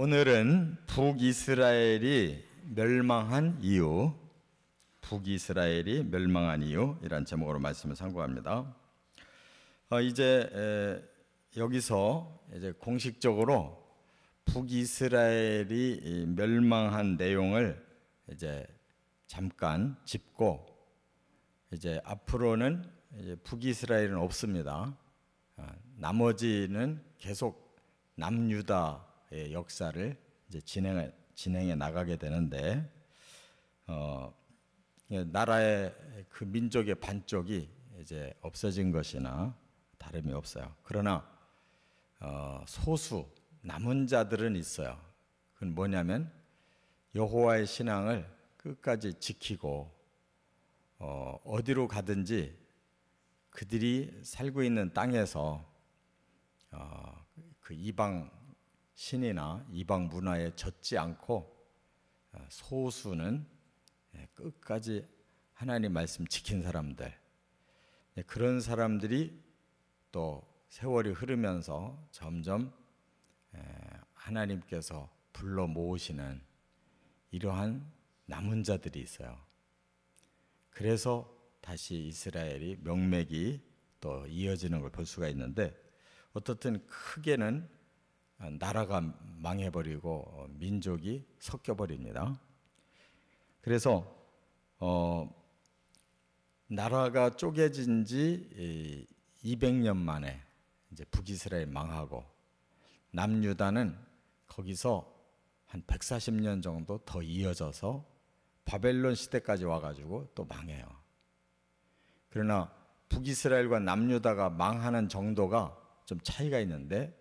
오늘은 북이스라엘이 멸망한 이유, 북이스라엘이 멸망한 이유이란 제목으로 말씀을 상고합니다. 여기서 이제 공식적으로 북이스라엘이 멸망한 내용을 이제 잠깐 짚고, 이제 앞으로는 이제 북이스라엘은 없습니다. 나머지는 계속 남유다의 역사를 이제 진행해 나가게 되는데, 나라의 그 민족의 반쪽이 이제 없어진 것이나 다름이 없어요. 그러나 소수 남은 자들은 있어요. 그건 뭐냐면 여호와의 신앙을 끝까지 지키고 어디로 가든지 그들이 살고 있는 땅에서 그 이방 신이나 이방 문화에 젖지 않고 소수는 끝까지 하나님 말씀 지킨 사람들, 그런 사람들이 또 세월이 흐르면서 점점 하나님께서 불러 모으시는 이러한 남은 자들이 있어요. 그래서 다시 이스라엘이 명맥이 또 이어지는 걸 볼 수가 있는데, 어떻든 크게는 나라가 망해버리고 민족이 섞여버립니다. 그래서 나라가 쪼개진 지 200년 만에 이제 북이스라엘 망하고, 남유다는 거기서 한 140년 정도 더 이어져서 바벨론 시대까지 와가지고 또 망해요. 그러나 북이스라엘과 남유다가 망하는 정도가 좀 차이가 있는데,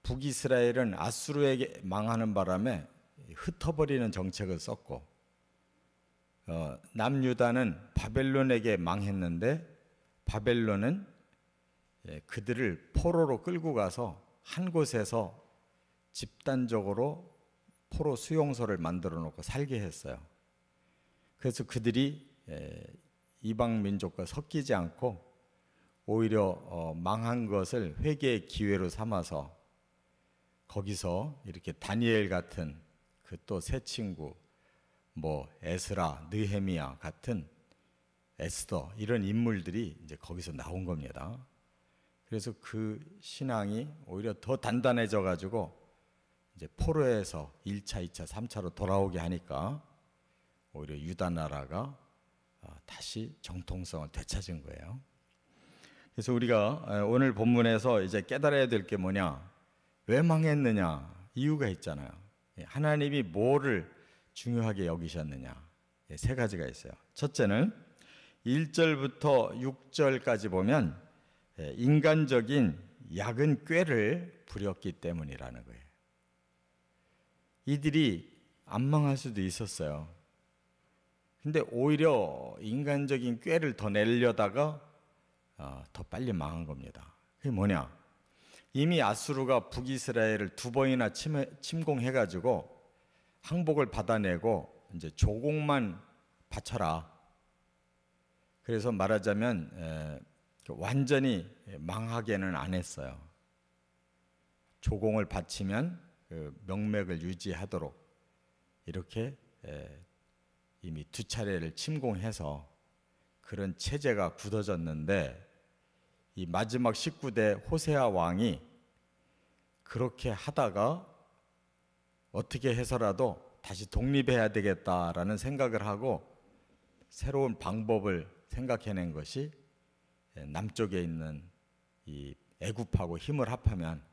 북이스라엘은 아수르에게 망하는 바람에 흩어버리는 정책을 썼고, 남유다는 바벨론에게 망했는데, 바벨론은 그들을 포로로 끌고 가서 한 곳에서 집단적으로 포로 수용소를 만들어 놓고 살게 했어요. 그래서 그들이 이방 민족과 섞이지 않고 오히려 망한 것을 회개의 기회로 삼아서 거기서 이렇게 다니엘 같은 그 또 새 친구, 에스라, 느헤미야 같은, 에스더, 이런 인물들이 이제 거기서 나온 겁니다. 그래서 그 신앙이 오히려 더 단단해져 가지고 이제 포로에서 1차, 2차, 3차로 돌아오게 하니까 오히려 유다 나라가 다시 정통성을 되찾은 거예요. 그래서 우리가 오늘 본문에서 이제 깨달아야 될 게 뭐냐? 왜 망했느냐? 이유가 있잖아요. 하나님이 뭐를 중요하게 여기셨느냐? 세 가지가 있어요. 첫째는 1절부터 6절까지 보면 인간적인 약은 꾀를 부렸기 때문이라는 거예요. 이들이 안 망할 수도 있었어요. 근데 오히려 인간적인 꾀를 더 내려다가 더 빨리 망한 겁니다. 그게 뭐냐? 이미 아수르가 북이스라엘을 2번이나 침공해가지고 항복을 받아내고 이제 조공만 바쳐라. 그래서 말하자면 완전히 망하게는 안 했어요. 조공을 바치면 그 명맥을 유지하도록 이렇게 이미 2차례를 침공해서 그런 체제가 굳어졌는데, 이 마지막 19대 호세아 왕이 그렇게 하다가 어떻게 해서라도 다시 독립해야 되겠다라는 생각을 하고 새로운 방법을 생각해낸 것이 남쪽에 있는 이 애굽하고 힘을 합하면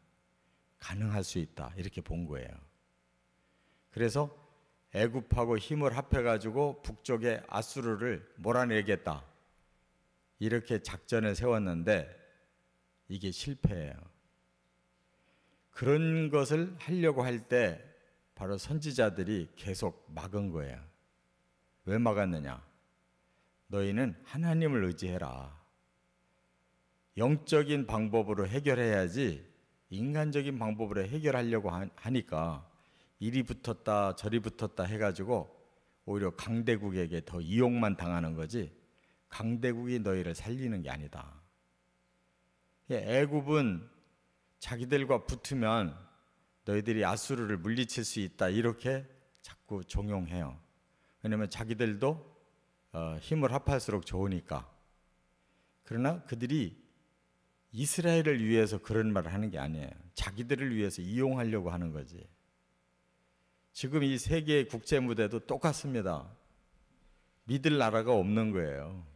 가능할 수 있다, 이렇게 본 거예요. 그래서 애굽하고 힘을 합해가지고 북쪽의 아수르를 몰아내겠다, 이렇게 작전을 세웠는데 이게 실패해요. 그런 것을 하려고 할 때 바로 선지자들이 계속 막은 거예요. 왜 막았느냐? 너희는 하나님을 의지해라. 영적인 방법으로 해결해야지 인간적인 방법으로 해결하려고 하니까 이리 붙었다 저리 붙었다 해가지고 오히려 강대국에게 더 이용만 당하는 거지, 강대국이 너희를 살리는 게 아니다. 애굽은 자기들과 붙으면 너희들이 아수르를 물리칠 수 있다 이렇게 자꾸 종용해요. 왜냐하면 자기들도 힘을 합할수록 좋으니까. 그러나 그들이 이스라엘을 위해서 그런 말을 하는 게 아니에요. 자기들을 위해서 이용하려고 하는 거지. 지금 이 세계의 국제 무대도 똑같습니다. 믿을 나라가 없는 거예요.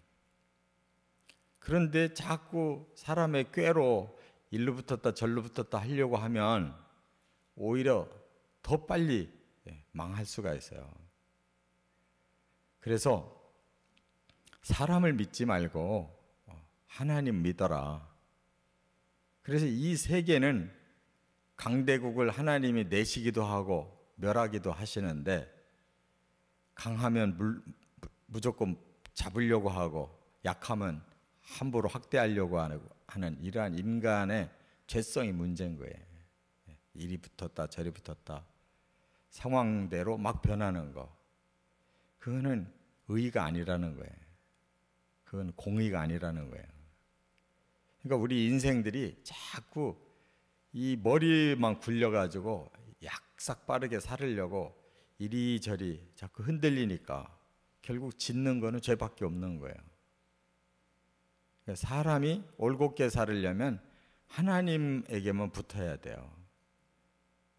그런데 자꾸 사람의 꾀로 일로 붙었다 절로 붙었다 하려고 하면 오히려 더 빨리 망할 수가 있어요. 그래서 사람을 믿지 말고 하나님 믿어라. 그래서 이 세계는 강대국을 하나님이 내시기도 하고 멸하기도 하시는데, 강하면 무조건 잡으려고 하고 약하면 함부로 학대하려고 하는 이러한 인간의 죄성이 문제인 거예요. 이리 붙었다 저리 붙었다 상황대로 막 변하는 거, 그거는 의가 아니라는 거예요. 그건 공의가 아니라는 거예요. 그러니까 우리 인생들이 자꾸 이 머리만 굴려가지고 약삭 빠르게 살으려고 이리저리 자꾸 흔들리니까 결국 짓는 거는 죄밖에 없는 거예요. 사람이 올곧게 살으려면 하나님에게만 붙어야 돼요.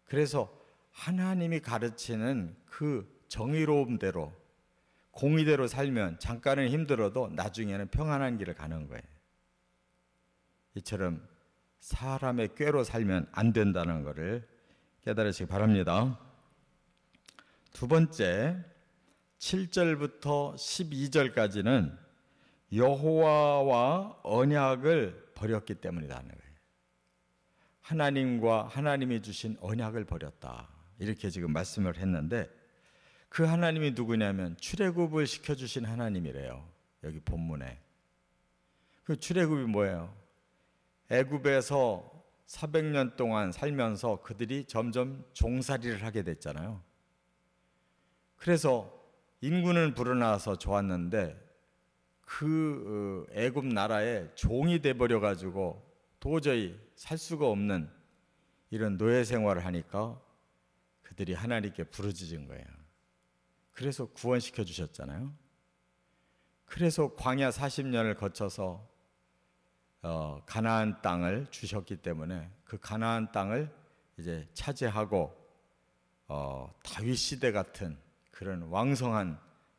그래서 하나님이 가르치는 그 정의로움대로 공의대로 살면 잠깐은 힘들어도 나중에는 평안한 길을 가는 거예요. 이처럼 사람의 꾀로 살면 안 된다는 것을 깨달으시기 바랍니다. 두 번째, 7절부터 12절까지는 여호와와 언약을 버렸기 때문이라는 거예요. 하나님과 하나님이 주신 언약을 버렸다, 이렇게 지금 말씀을 했는데, 그 하나님이 누구냐면 출애굽을 시켜주신 하나님이래요. 여기 본문에. 그 출애굽이 뭐예요? 애굽에서 400년 동안 살면서 그들이 점점 종살이를 하게 됐잖아요. 그래서 인구는 불어나서 좋았는데 그 애굽 나라에 종이 돼버려 가지고 도저히 살 수가 없는 이런 노예 생활을 하니까 그들이 하나님께 부르짖은 거예요. 그래서 구원시켜 주셨잖아요. 그래서 광야 40년을 거쳐서 가나안 땅을 주셨기 때문에 그 가나안 땅을 이제 차지하고 다윗 시대 같은 그런 왕성한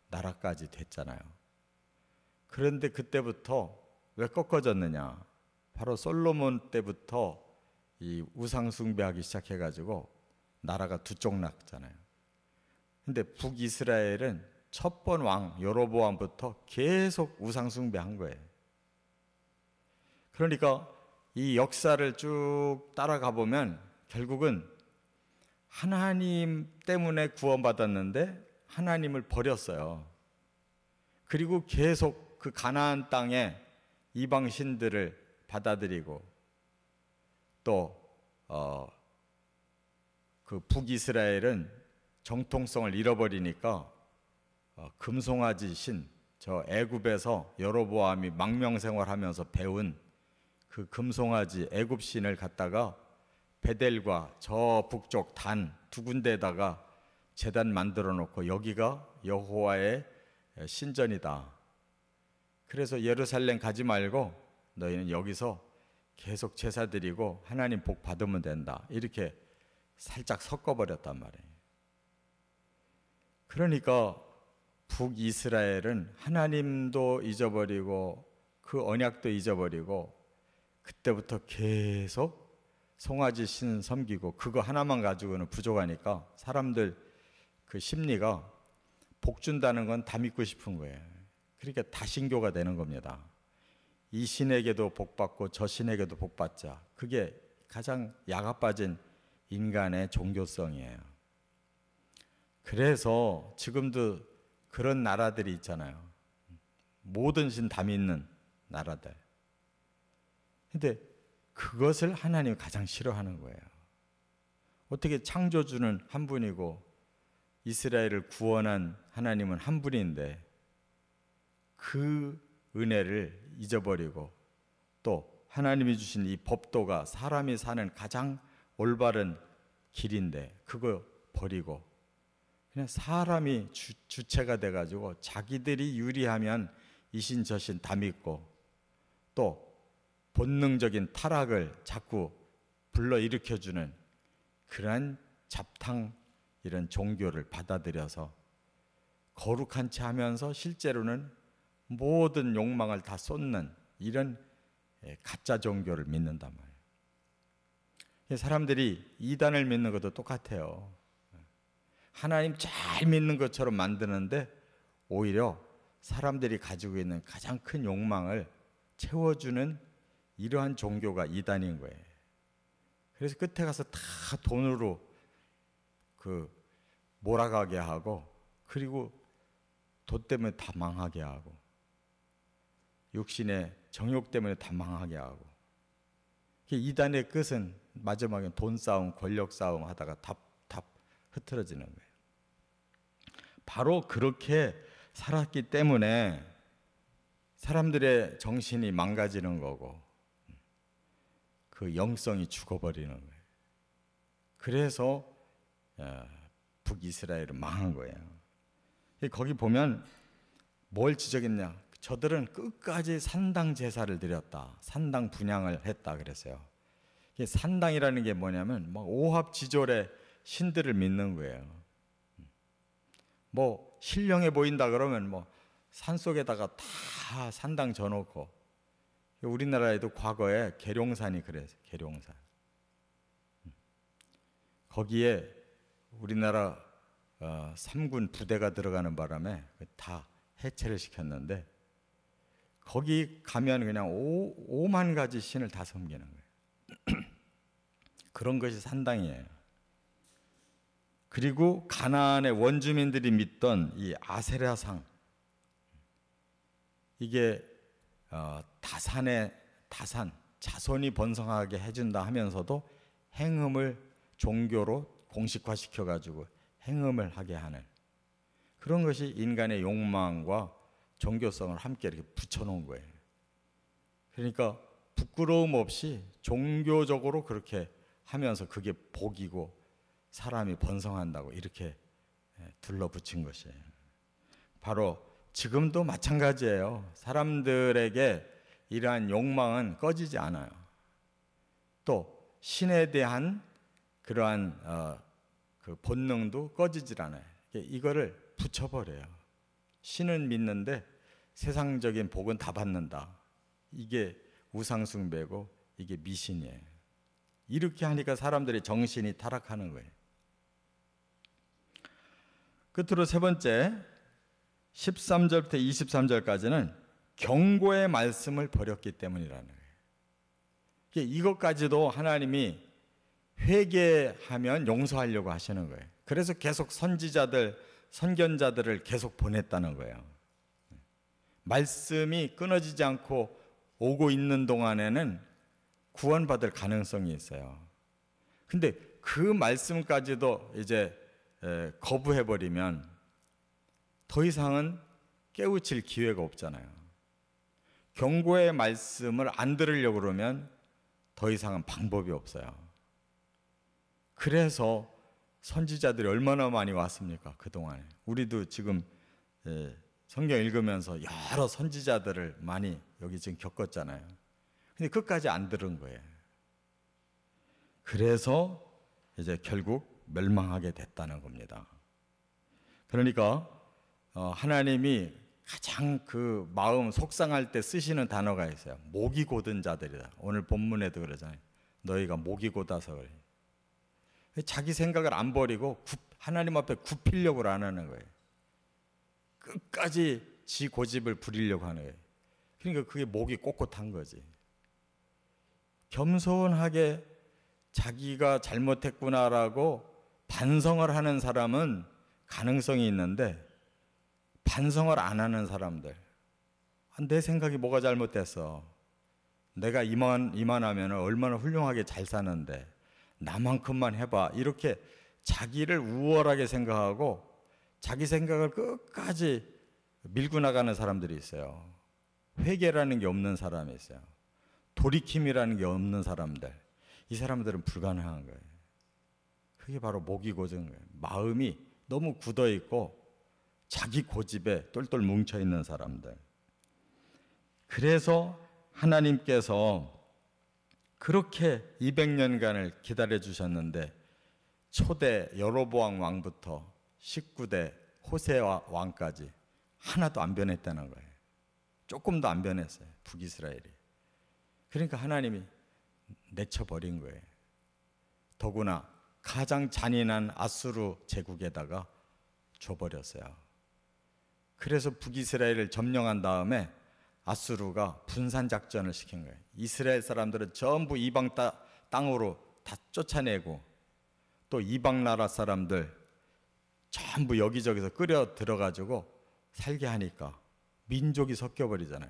나라까지 됐잖아요. 그런데 그때부터 왜 꺾어졌느냐? 바로 솔로몬 때부터 이 우상 숭배하기 시작해가지고 나라가 두 쪽 났잖아요. 근데 북이스라엘은 첫 번 왕 여로보암부터 계속 우상 숭배한 거예요. 그러니까 이 역사를 쭉 따라가 보면 결국은 하나님 때문에 구원받았는데 하나님을 버렸어요. 그리고 계속 그 가나안 땅에 이방 신들을 받아들이고 또 그 북이스라엘은 정통성을 잃어버리니까 금송아지 신, 저 애굽에서 여로보암이 망명생활하면서 배운 그 금송아지 애굽 신을 갖다가 베델과 저 북쪽 단 두 군데에다가 제단 만들어 놓고 여기가 여호와의 신전이다. 그래서 예루살렘 가지 말고 너희는 여기서 계속 제사 드리고 하나님 복 받으면 된다. 이렇게 살짝 섞어버렸단 말이에요. 그러니까 북이스라엘은 하나님도 잊어버리고 그 언약도 잊어버리고 그때부터 계속 송아지 신 섬기고 그거 하나만 가지고는 부족하니까 사람들 그 심리가 복 준다는 건 다 믿고 싶은 거예요. 그러니까 다신교가 되는 겁니다. 이 신에게도 복 받고 저 신에게도 복 받자. 그게 가장 야가 빠진 인간의 종교성이에요. 그래서 지금도 그런 나라들이 있잖아요. 모든 신 다 믿는 나라들. 근데 그것을 하나님이 가장 싫어하는 거예요. 어떻게 창조주는 한 분이고 이스라엘을 구원한 하나님은 한 분인데 그 은혜를 잊어버리고 또 하나님이 주신 이 법도가 사람이 사는 가장 올바른 길인데 그거 버리고 그냥 사람이 주체가 돼가지고 자기들이 유리하면 이신 저신 다 믿고 또 본능적인 타락을 자꾸 불러일으켜주는 그러한 잡탕 이런 종교를 받아들여서 거룩한 채 하면서 실제로는 모든 욕망을 다 쏟는 이런 가짜 종교를 믿는단 말이에요. 사람들이 이단을 믿는 것도 똑같아요. 하나님 잘 믿는 것처럼 만드는데 오히려 사람들이 가지고 있는 가장 큰 욕망을 채워주는 이러한 종교가 이단인 거예요. 그래서 끝에 가서 다 돈으로 몰아가게 하고 그리고 돈 때문에 다 망하게 하고 육신의 정욕 때문에 다 망하게 하고 이단의 끝은 마지막에 돈 싸움, 권력 싸움 하다가 다 흐트러지는 거예요. 바로 그렇게 살았기 때문에 사람들의 정신이 망가지는 거고 그 영성이 죽어버리는 거예요. 그래서 북이스라엘은 망한 거예요. 거기 보면 뭘 지적했냐? 저들은 끝까지 산당 제사를 드렸다. 산당 분향을 했다 그랬어요. 산당이라는 게 뭐냐면 오합지졸의 신들을 믿는 거예요. 신령해 보인다 그러면 산속에다가 다 산당 져놓고 우리나라에도 과거에 계룡산이 그랬어요. 계룡산. 거기에 우리나라 3군 부대가 들어가는 바람에 다 해체를 시켰는데 거기 가면 그냥 5만 가지 신을 다 섬기는 거예요. 그런 것이 산당이에요. 그리고 가나안의 원주민들이 믿던 이 아세라상, 이게 다산, 자손이 번성하게 해준다 하면서도 행음을 종교로 공식화시켜가지고 행음을 하게 하는 그런 것이 인간의 욕망과 종교성을 함께 이렇게 붙여놓은 거예요. 그러니까 부끄러움 없이 종교적으로 그렇게 하면서 그게 복이고 사람이 번성한다고 이렇게 둘러붙인 것이에요. 바로 지금도 마찬가지예요. 사람들에게 이러한 욕망은 꺼지지 않아요. 또 신에 대한 그러한 그 본능도 꺼지질 않아요. 이거를 붙여버려요. 신은 믿는데 세상적인 복은 다 받는다. 이게 우상숭배고 이게 미신이에요. 이렇게 하니까 사람들의 정신이 타락하는 거예요. 끝으로 세 번째 13절부터 23절까지는 경고의 말씀을 버렸기 때문이라는 거예요. 이것까지도 하나님이 회개하면 용서하려고 하시는 거예요. 그래서 계속 선지자들, 선견자들을 계속 보냈다는 거예요. 말씀이 끊어지지 않고 오고 있는 동안에는 구원받을 가능성이 있어요. 근데 그 말씀까지도 이제 거부해버리면 더 이상은 깨우칠 기회가 없잖아요. 경고의 말씀을 안 들으려고 그러면 더 이상은 방법이 없어요. 그래서 선지자들이 얼마나 많이 왔습니까? 그동안에. 우리도 지금 성경 읽으면서 여러 선지자들을 많이 여기 지금 겪었잖아요. 근데 끝까지 안 들은 거예요. 그래서 이제 결국 멸망하게 됐다는 겁니다. 그러니까 하나님이 가장 그 마음 속상할 때 쓰시는 단어가 있어요. 목이 곧은 자들이다. 오늘 본문에도 그러잖아요. 너희가 목이 곧아서 그래. 자기 생각을 안 버리고 하나님 앞에 굽히려고 안 하는 거예요. 끝까지 지 고집을 부리려고 하는 거예요. 그러니까 그게 목이 꼿꼿한 거지. 겸손하게 자기가 잘못했구나라고 반성을 하는 사람은 가능성이 있는데 반성을 안 하는 사람들, 내 생각이 뭐가 잘못됐어, 내가 이만하면 얼마나 훌륭하게 잘 사는데 나만큼만 해봐, 이렇게 자기를 우월하게 생각하고 자기 생각을 끝까지 밀고 나가는 사람들이 있어요. 회개라는 게 없는 사람이 있어요. 돌이킴이라는 게 없는 사람들, 이 사람들은 불가능한 거예요. 그게 바로 목이 고든 거예요. 마음이 너무 굳어 있고 자기 고집에 똘똘 뭉쳐 있는 사람들. 그래서 하나님께서 그렇게 200년간을 기다려 주셨는데 초대 여로보암 왕부터 19대 호세아 왕까지 하나도 안 변했다는 거예요. 조금도 안 변했어요, 북이스라엘이. 그러니까 하나님이 내쳐버린 거예요. 더구나 가장 잔인한 아수르 제국에다가 줘버렸어요. 그래서 북이스라엘을 점령한 다음에 아수르가 분산작전을 시킨 거예요. 이스라엘 사람들은 전부 이방 땅으로 다 쫓아내고 또 이방 나라 사람들 전부 여기저기서 끌어 들어가지고 살게 하니까 민족이 섞여버리잖아요.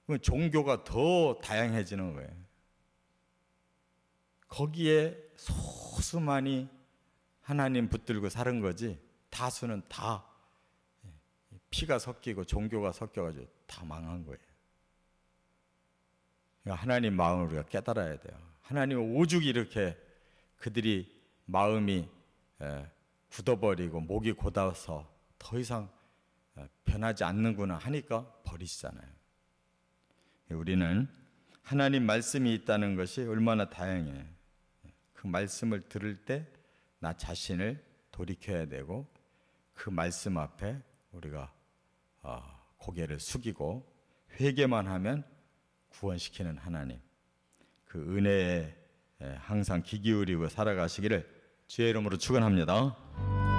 그럼 종교가 더 다양해지는 거예요. 거기에 소수만이 하나님 붙들고 사는 거지 다수는 다 피가 섞이고 종교가 섞여가지고 다 망한 거예요. 그러니까 하나님 마음을 우리가 깨달아야 돼요. 하나님은 오죽 이렇게 그들이 마음이 굳어버리고 목이 곧아서 더 이상 변하지 않는구나 하니까 버리시잖아요. 우리는 하나님 말씀이 있다는 것이 얼마나 다양해요. 그 말씀을 들을 때 나 자신을 돌이켜야 되고 그 말씀 앞에 우리가 고개를 숙이고 회개만 하면 구원시키는 하나님, 그 은혜에 항상 귀 기울이고 살아가시기를 주의 이름으로 축원합니다.